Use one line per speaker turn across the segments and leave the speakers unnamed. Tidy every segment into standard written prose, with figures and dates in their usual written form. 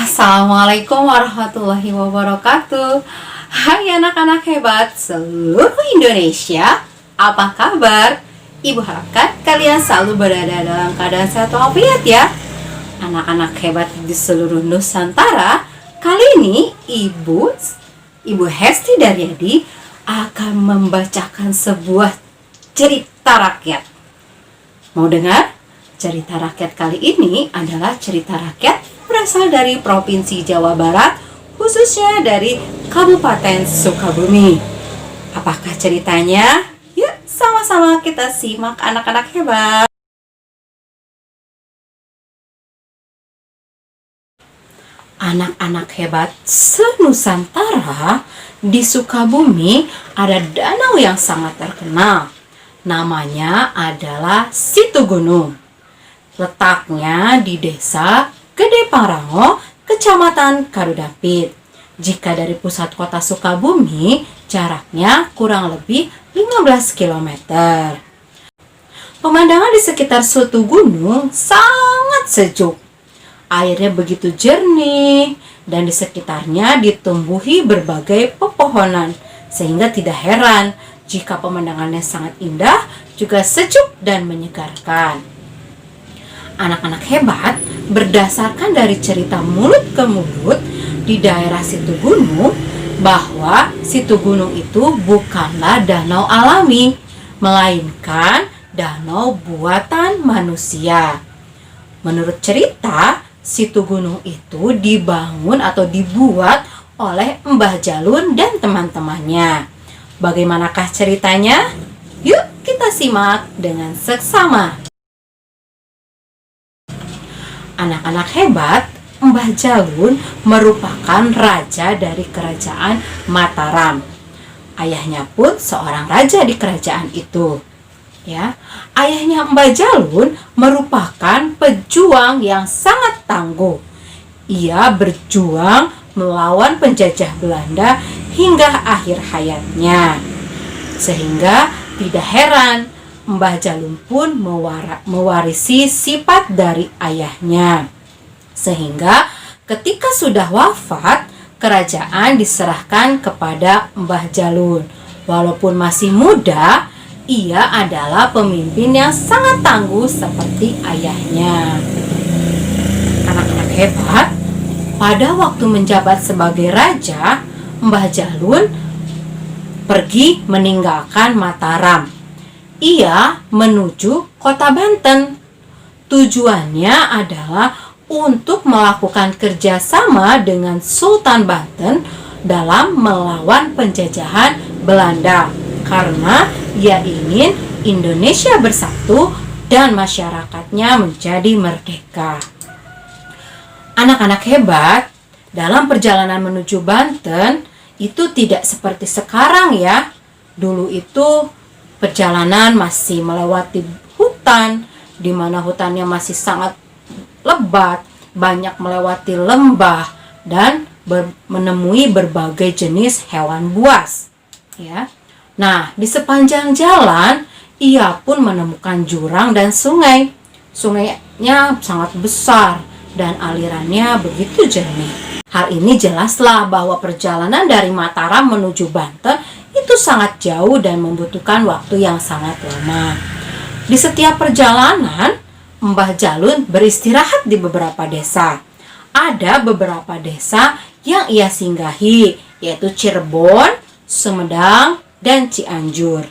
Assalamualaikum warahmatullahi wabarakatuh. Hai anak-anak hebat seluruh Indonesia, apa kabar? Ibu harapkan kalian selalu berada dalam keadaan sehat walafiat ya. Anak-anak hebat di seluruh Nusantara, kali ini Ibu Hesti Daryadi akan membacakan sebuah cerita rakyat. Mau dengar? Cerita rakyat kali ini adalah cerita rakyat berasal dari Provinsi Jawa Barat, khususnya dari Kabupaten Sukabumi. Apakah ceritanya? Yuk sama-sama kita simak anak-anak hebat. Anak-anak hebat se-Nusantara, di Sukabumi ada danau yang sangat terkenal. Namanya adalah Situgunung. Letaknya di desa Gede Pangrango, Kecamatan Karudampit. Jika dari pusat kota Sukabumi, jaraknya kurang lebih 15 km. Pemandangan di sekitar Situgunung sangat sejuk. Airnya begitu jernih dan di sekitarnya ditumbuhi berbagai pepohonan, sehingga tidak heran jika pemandangannya sangat indah, juga sejuk dan menyegarkan. Anak-anak hebat, berdasarkan dari cerita mulut ke mulut di daerah Situgunung, bahwa Situgunung itu bukanlah danau alami, melainkan danau buatan manusia. Menurut cerita, Situgunung itu dibangun atau dibuat oleh Mbah Jalun dan teman-temannya. Bagaimanakah ceritanya? Yuk kita simak dengan seksama. Anak-anak hebat, Mbah Jalun merupakan raja dari kerajaan Mataram. Ayahnya pun seorang raja di kerajaan itu. Ya, ayahnya Mbah Jalun merupakan pejuang yang sangat tangguh. Ia berjuang melawan penjajah Belanda hingga akhir hayatnya. Sehingga tidak heran Mbah Jalun pun mewarisi sifat dari ayahnya. Sehingga ketika sudah wafat, kerajaan diserahkan kepada Mbah Jalun. Walaupun masih muda, ia adalah pemimpin yang sangat tangguh seperti ayahnya. Anak-anak hebat, pada waktu menjabat sebagai raja, Mbah Jalun pergi meninggalkan Mataram. Ia menuju kota Banten. Tujuannya adalah untuk melakukan kerjasama dengan Sultan Banten dalam melawan penjajahan Belanda, karena ia ingin Indonesia bersatu dan masyarakatnya menjadi merdeka. Anak-anak hebat, dalam perjalanan menuju Banten itu tidak seperti sekarang ya. Dulu itu perjalanan masih melewati hutan, di mana hutannya masih sangat lebat, banyak melewati lembah dan menemui berbagai jenis hewan buas. Ya. Nah, di sepanjang jalan ia pun menemukan jurang dan sungai. Sungainya sangat besar dan alirannya begitu jernih. Hal ini jelaslah bahwa perjalanan dari Mataram menuju Banten itu sangat jauh dan membutuhkan waktu yang sangat lama. Di setiap perjalanan, Mbah Jalun beristirahat di beberapa desa. Ada beberapa desa yang ia singgahi, yaitu Cirebon, Sumedang, dan Cianjur.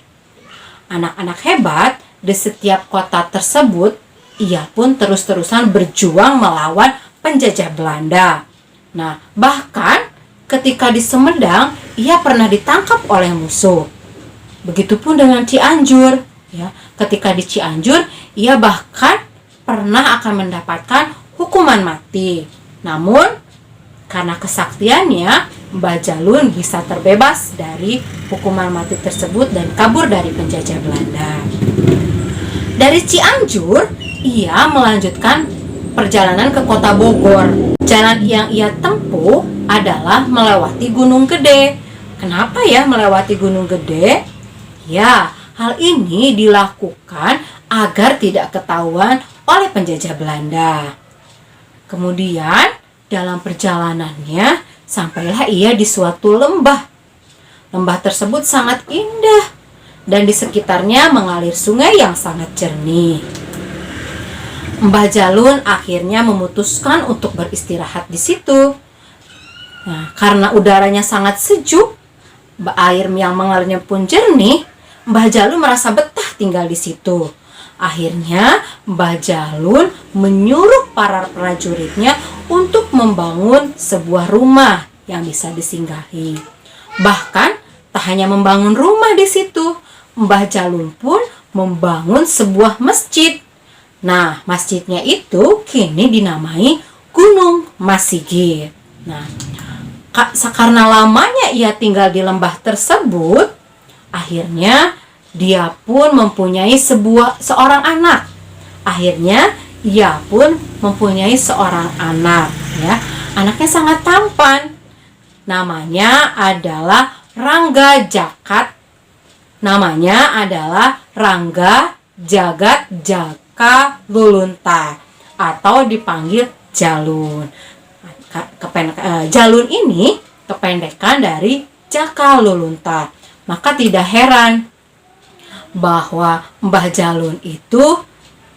Anak-anak hebat, di setiap kota tersebut, ia pun terus-terusan berjuang melawan penjajah Belanda. Nah, bahkan ketika di Sumedang, ia pernah ditangkap oleh musuh. Begitupun dengan Cianjur. Ya, ketika di Cianjur, ia bahkan pernah akan mendapatkan hukuman mati. Namun, karena kesaktiannya, Mbah Jalun bisa terbebas dari hukuman mati tersebut dan kabur dari penjajah Belanda. Dari Cianjur, ia melanjutkan perjalanan ke kota Bogor. Jalan yang ia tempuh adalah melewati Gunung Gede. Kenapa ya melewati Gunung Gede? Ya, hal ini dilakukan agar tidak ketahuan oleh penjajah Belanda. Kemudian dalam perjalanannya, sampailah ia di suatu lembah. Lembah tersebut sangat indah, dan di sekitarnya mengalir sungai yang sangat jernih. Mbah Jalun akhirnya memutuskan untuk beristirahat di situ. Nah, karena udaranya sangat sejuk, air yang mengalirnya pun jernih, Mbah Jalun merasa betah tinggal di situ. Akhirnya, Mbah Jalun menyuruh para prajuritnya untuk membangun sebuah rumah yang bisa disinggahi. Bahkan, tak hanya membangun rumah di situ, Mbah Jalun pun membangun sebuah masjid. Nah, masjidnya itu kini dinamai Gunung Masigit. Nah, karena lamanya ia tinggal di lembah tersebut, akhirnya dia pun mempunyai seorang anak. Akhirnya ia pun mempunyai seorang anak, ya. Anaknya sangat tampan. Namanya adalah Rangga Jagat Jaka Lulunta atau dipanggil Jalun. Jalun ini kependekan dari Jaka Lulunta. Maka tidak heran bahwa Mbah Jalun itu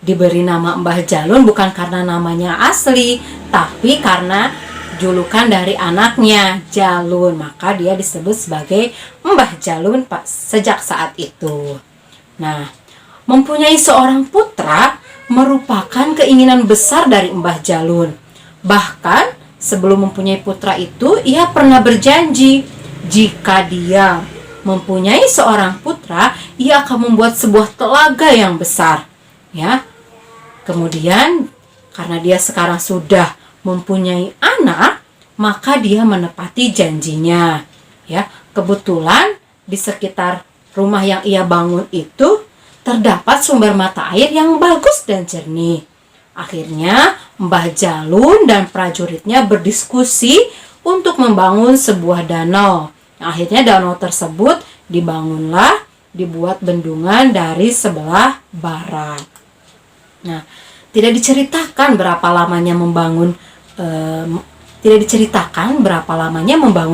diberi nama Mbah Jalun bukan karena namanya asli, tapi karena julukan dari anaknya Jalun, maka dia disebut sebagai Mbah Jalun sejak saat itu. Nah, mempunyai seorang putra merupakan keinginan besar dari Mbah Jalun. Bahkan sebelum mempunyai putra itu, ia pernah berjanji jika dia mempunyai seorang putra, ia akan membuat sebuah telaga yang besar. Ya, kemudian karena dia sekarang sudah mempunyai anak, maka dia menepati janjinya. Ya, kebetulan di sekitar rumah yang ia bangun itu terdapat sumber mata air yang bagus dan jernih. Akhirnya Mbah Jalun dan prajuritnya berdiskusi untuk membangun sebuah danau. Akhirnya danau tersebut dibuat bendungan dari sebelah barat. Nah, tidak diceritakan berapa lamanya membangun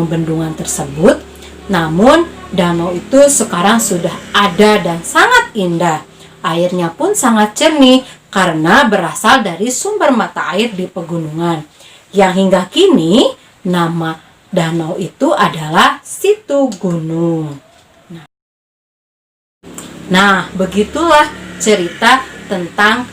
bendungan tersebut. Namun danau itu sekarang sudah ada dan sangat indah. Airnya pun sangat jernih karena berasal dari sumber mata air di pegunungan. Yang hingga kini nama danau itu adalah Situ Gunung. Nah, begitulah cerita tentang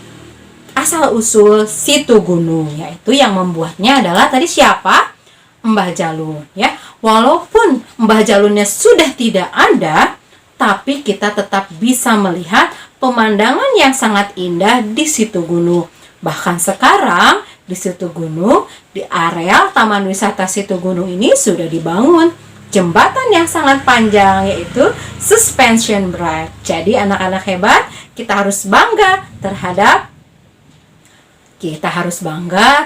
asal-usul Situ Gunung, yaitu yang membuatnya adalah tadi siapa? Mbah Jalun, ya. Walaupun Mbah Jalunnya sudah tidak ada, tapi kita tetap bisa melihat pemandangan yang sangat indah di Situ Gunung. Bahkan sekarang di Situ Gunung, di areal Taman Wisata Situ Gunung ini sudah dibangun jembatan yang sangat panjang, yaitu suspension bridge. Jadi anak-anak hebat, kita harus bangga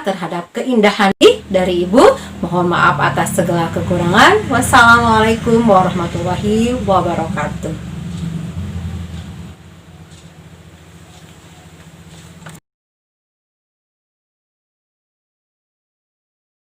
terhadap keindahan dari Ibu. Mohon maaf atas segala kekurangan. Wassalamualaikum warahmatullahi wabarakatuh.